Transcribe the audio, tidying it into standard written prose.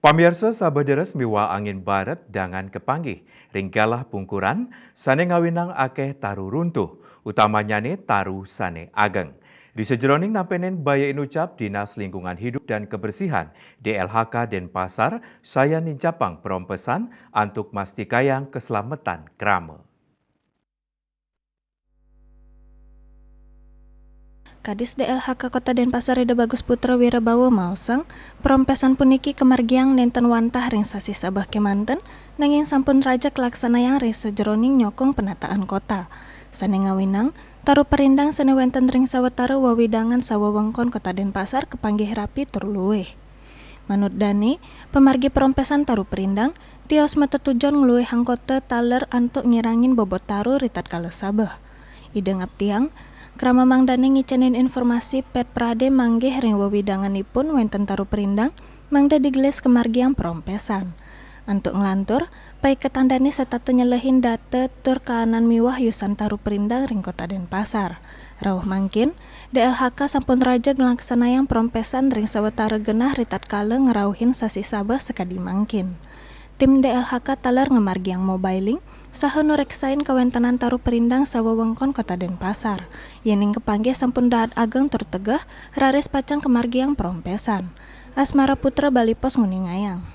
Pamirsa sabederes miwa angin barat dangan kepanggih, ringgalah pungkuran, sane ngawinang akeh taru runtuh, utamanya nih taru sane ageng. Di sejeroning nampenen baya inucap Dinas Lingkungan Hidup dan Kebersihan DLHK Denpasar, saya nincapang perompesan untuk mastikayang keselamatan krame. Kadis DLHK Kota Denpasar Rida Bagus Putra Wirabawa mausang, perompesan puniki kemargiang nenten wantah ring sasi sabah kemanten, nanging sampun rajak laksanayang ring sejeroning nyokong penataan kota. Sane ngawinang, taruh perindang sane wenten ring sawetara wawidangan sawawengkon Kota Denpasar kepanggih rapi tur luweh. Manut Dani, pemargi perompesan taruh perindang, tios mata tujon ngluweh hangkota taler antuk nyerangin bobot taruh ritat kala sabah. Ideng tiang, krama Mang Dani ngicenin informasi Pet Prade manggih ring wawidanganipun wenten taruh perindang, mangda digelis kemargiang perompesan. Antuk ngelantur, pai ketandani setatu nyelehin data tur kahanan miwah yusan taruh perindang ring Kota Denpasar. Rauh mangkin, DLHK sampun raja ngelaksanayang perompesan ring sawetara genah ritat kala ngerauhin sasi sabah sekadi mangkin. Tim DLHK talar ngemargiang mobiling, saha nureksain kawentenan taruh perindang sawawengkon Kota Denpasar. Yening kepanggih sampun dahat ageng tur tegah, raris pacang kemargiang perompesan. Asmara Putra Bali Pos Nguningayang.